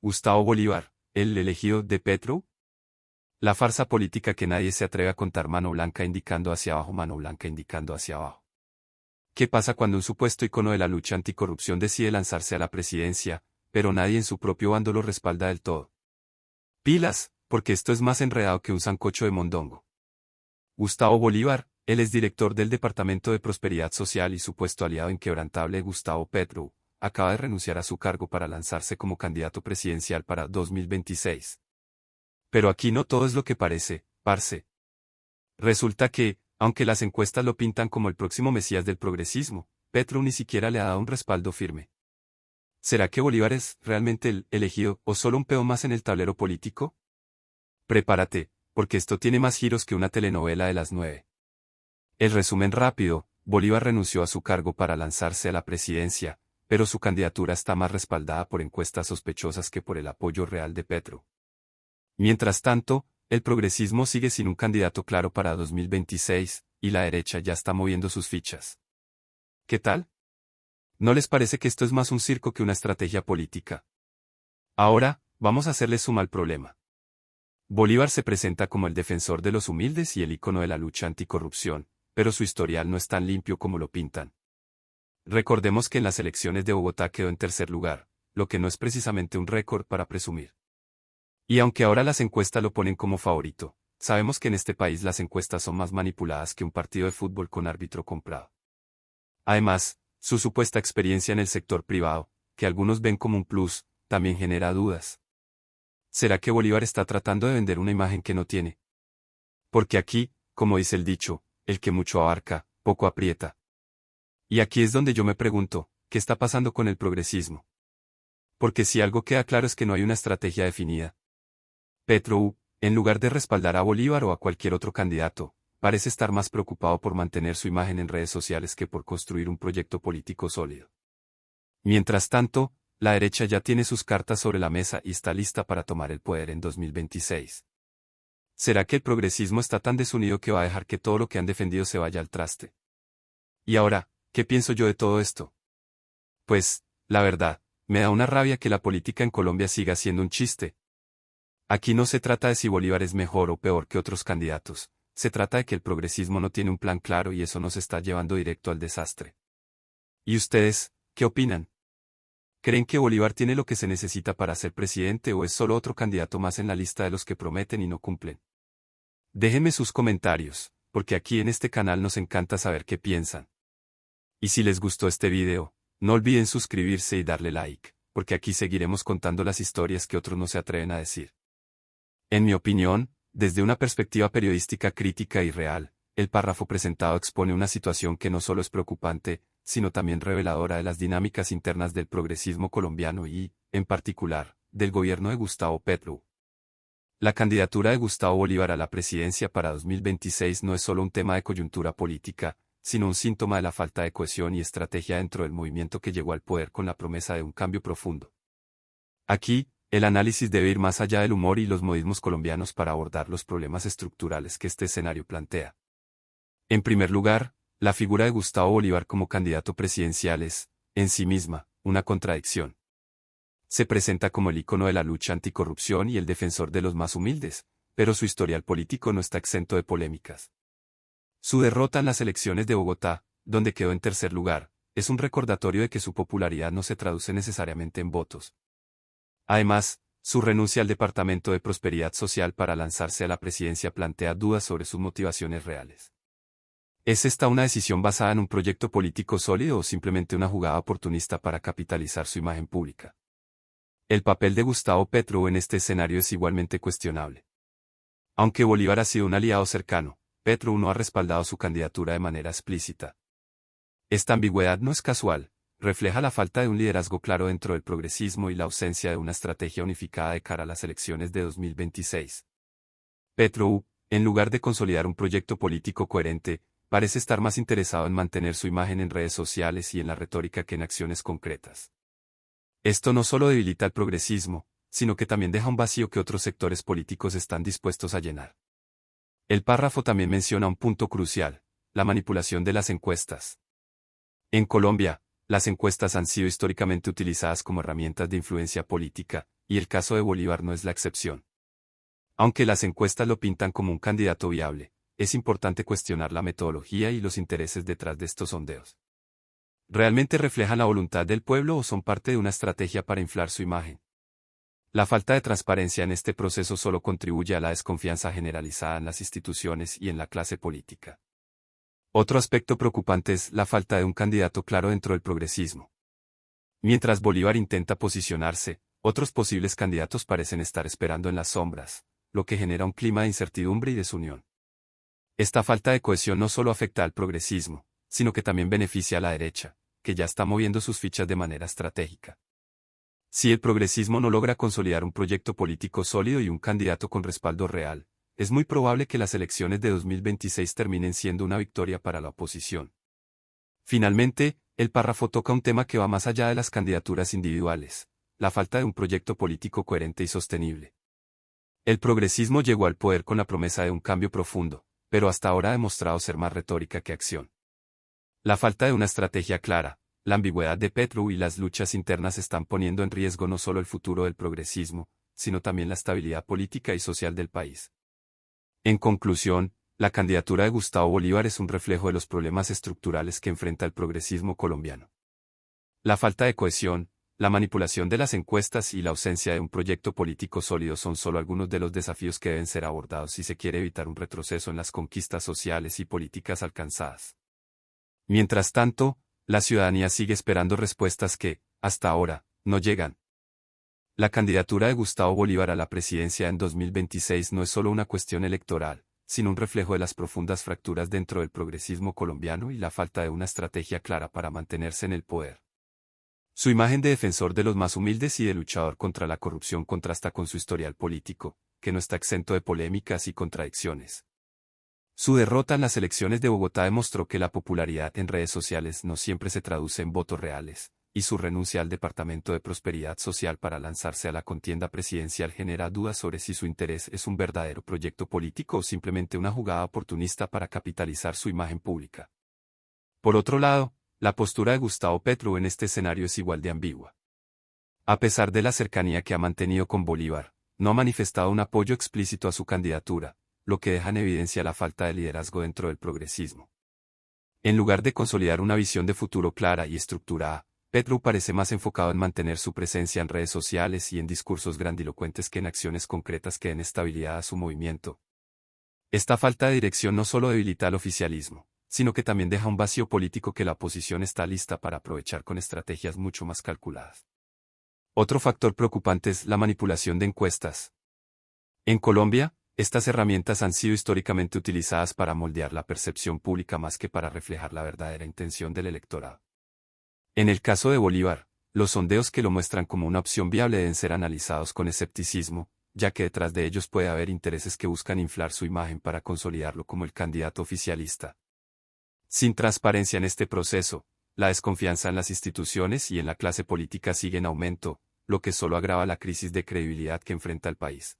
Gustavo Bolívar, el elegido de Petro. La farsa política que nadie se atreve a contar, mano blanca indicando hacia abajo, mano blanca indicando hacia abajo. ¿Qué pasa cuando un supuesto icono de la lucha anticorrupción decide lanzarse a la presidencia, pero nadie en su propio bando lo respalda del todo? Pilas, porque esto es más enredado que un sancocho de mondongo. Gustavo Bolívar, el exdirector del Departamento de Prosperidad Social y supuesto aliado inquebrantable de Gustavo Petro, acaba de renunciar a su cargo para lanzarse como candidato presidencial para 2026. Pero aquí no todo es lo que parece, parce. Resulta que, aunque las encuestas lo pintan como el próximo mesías del progresismo, Petro ni siquiera le ha dado un respaldo firme. ¿Será que Bolívar es realmente el elegido o solo un peón más en el tablero político? Prepárate, porque esto tiene más giros que una telenovela de las 9. El resumen rápido: Bolívar renunció a su cargo para lanzarse a la presidencia, pero su candidatura está más respaldada por encuestas sospechosas que por el apoyo real de Petro. Mientras tanto, el progresismo sigue sin un candidato claro para 2026, y la derecha ya está moviendo sus fichas. ¿Qué tal? ¿No les parece que esto es más un circo que una estrategia política? Ahora, vamos a hacerle suma al problema. Bolívar se presenta como el defensor de los humildes y el ícono de la lucha anticorrupción, pero su historial no es tan limpio como lo pintan. Recordemos que en las elecciones de Bogotá quedó en tercer lugar, lo que no es precisamente un récord para presumir. Y aunque ahora las encuestas lo ponen como favorito, sabemos que en este país las encuestas son más manipuladas que un partido de fútbol con árbitro comprado. Además, su supuesta experiencia en el sector privado, que algunos ven como un plus, también genera dudas. ¿Será que Bolívar está tratando de vender una imagen que no tiene? Porque aquí, como dice el dicho, el que mucho abarca, poco aprieta. Y aquí es donde yo me pregunto, ¿qué está pasando con el progresismo? Porque si algo queda claro es que no hay una estrategia definida. Petro, en lugar de respaldar a Bolívar o a cualquier otro candidato, parece estar más preocupado por mantener su imagen en redes sociales que por construir un proyecto político sólido. Mientras tanto, la derecha ya tiene sus cartas sobre la mesa y está lista para tomar el poder en 2026. ¿Será que el progresismo está tan desunido que va a dejar que todo lo que han defendido se vaya al traste? Y ahora, ¿qué pienso yo de todo esto? Pues, la verdad, me da una rabia que la política en Colombia siga siendo un chiste. Aquí no se trata de si Bolívar es mejor o peor que otros candidatos, se trata de que el progresismo no tiene un plan claro y eso nos está llevando directo al desastre. ¿Y ustedes, qué opinan? ¿Creen que Bolívar tiene lo que se necesita para ser presidente o es solo otro candidato más en la lista de los que prometen y no cumplen? Déjenme sus comentarios, porque aquí en este canal nos encanta saber qué piensan. Y si les gustó este video, no olviden suscribirse y darle like, porque aquí seguiremos contando las historias que otros no se atreven a decir. En mi opinión, desde una perspectiva periodística crítica y real, el párrafo presentado expone una situación que no solo es preocupante, sino también reveladora de las dinámicas internas del progresismo colombiano y, en particular, del gobierno de Gustavo Petro. La candidatura de Gustavo Bolívar a la presidencia para 2026 no es solo un tema de coyuntura política, sino un síntoma de la falta de cohesión y estrategia dentro del movimiento que llegó al poder con la promesa de un cambio profundo. Aquí, el análisis debe ir más allá del humor y los modismos colombianos para abordar los problemas estructurales que este escenario plantea. En primer lugar, la figura de Gustavo Bolívar como candidato presidencial es, en sí misma, una contradicción. Se presenta como el ícono de la lucha anticorrupción y el defensor de los más humildes, pero su historial político no está exento de polémicas. Su derrota en las elecciones de Bogotá, donde quedó en tercer lugar, es un recordatorio de que su popularidad no se traduce necesariamente en votos. Además, su renuncia al Departamento de Prosperidad Social para lanzarse a la presidencia plantea dudas sobre sus motivaciones reales. ¿Es esta una decisión basada en un proyecto político sólido o simplemente una jugada oportunista para capitalizar su imagen pública? El papel de Gustavo Petro en este escenario es igualmente cuestionable. Aunque Bolívar ha sido un aliado cercano, Petro no ha respaldado su candidatura de manera explícita. Esta ambigüedad no es casual, refleja la falta de un liderazgo claro dentro del progresismo y la ausencia de una estrategia unificada de cara a las elecciones de 2026. Petro, en lugar de consolidar un proyecto político coherente, parece estar más interesado en mantener su imagen en redes sociales y en la retórica que en acciones concretas. Esto no solo debilita el progresismo, sino que también deja un vacío que otros sectores políticos están dispuestos a llenar. El párrafo también menciona un punto crucial: la manipulación de las encuestas. En Colombia, las encuestas han sido históricamente utilizadas como herramientas de influencia política, y el caso de Bolívar no es la excepción. Aunque las encuestas lo pintan como un candidato viable, es importante cuestionar la metodología y los intereses detrás de estos sondeos. ¿Realmente reflejan la voluntad del pueblo o son parte de una estrategia para inflar su imagen? La falta de transparencia en este proceso solo contribuye a la desconfianza generalizada en las instituciones y en la clase política. Otro aspecto preocupante es la falta de un candidato claro dentro del progresismo. Mientras Bolívar intenta posicionarse, otros posibles candidatos parecen estar esperando en las sombras, lo que genera un clima de incertidumbre y desunión. Esta falta de cohesión no solo afecta al progresismo, sino que también beneficia a la derecha, que ya está moviendo sus fichas de manera estratégica. Si el progresismo no logra consolidar un proyecto político sólido y un candidato con respaldo real, es muy probable que las elecciones de 2026 terminen siendo una victoria para la oposición. Finalmente, el párrafo toca un tema que va más allá de las candidaturas individuales, la falta de un proyecto político coherente y sostenible. El progresismo llegó al poder con la promesa de un cambio profundo, pero hasta ahora ha demostrado ser más retórica que acción. La falta de una estrategia clara, la ambigüedad de Petro y las luchas internas están poniendo en riesgo no solo el futuro del progresismo, sino también la estabilidad política y social del país. En conclusión, la candidatura de Gustavo Bolívar es un reflejo de los problemas estructurales que enfrenta el progresismo colombiano. La falta de cohesión, la manipulación de las encuestas y la ausencia de un proyecto político sólido son solo algunos de los desafíos que deben ser abordados si se quiere evitar un retroceso en las conquistas sociales y políticas alcanzadas. Mientras tanto, la ciudadanía sigue esperando respuestas que, hasta ahora, no llegan. La candidatura de Gustavo Bolívar a la presidencia en 2026 no es solo una cuestión electoral, sino un reflejo de las profundas fracturas dentro del progresismo colombiano y la falta de una estrategia clara para mantenerse en el poder. Su imagen de defensor de los más humildes y de luchador contra la corrupción contrasta con su historial político, que no está exento de polémicas y contradicciones. Su derrota en las elecciones de Bogotá demostró que la popularidad en redes sociales no siempre se traduce en votos reales, y su renuncia al Departamento de Prosperidad Social para lanzarse a la contienda presidencial genera dudas sobre si su interés es un verdadero proyecto político o simplemente una jugada oportunista para capitalizar su imagen pública. Por otro lado, la postura de Gustavo Petro en este escenario es igual de ambigua. A pesar de la cercanía que ha mantenido con Bolívar, no ha manifestado un apoyo explícito a su candidatura, lo que deja en evidencia la falta de liderazgo dentro del progresismo. En lugar de consolidar una visión de futuro clara y estructurada, Petro parece más enfocado en mantener su presencia en redes sociales y en discursos grandilocuentes que en acciones concretas que den estabilidad a su movimiento. Esta falta de dirección no solo debilita al oficialismo, sino que también deja un vacío político que la oposición está lista para aprovechar con estrategias mucho más calculadas. Otro factor preocupante es la manipulación de encuestas. En Colombia, estas herramientas han sido históricamente utilizadas para moldear la percepción pública más que para reflejar la verdadera intención del electorado. En el caso de Bolívar, los sondeos que lo muestran como una opción viable deben ser analizados con escepticismo, ya que detrás de ellos puede haber intereses que buscan inflar su imagen para consolidarlo como el candidato oficialista. Sin transparencia en este proceso, la desconfianza en las instituciones y en la clase política sigue en aumento, lo que solo agrava la crisis de credibilidad que enfrenta el país.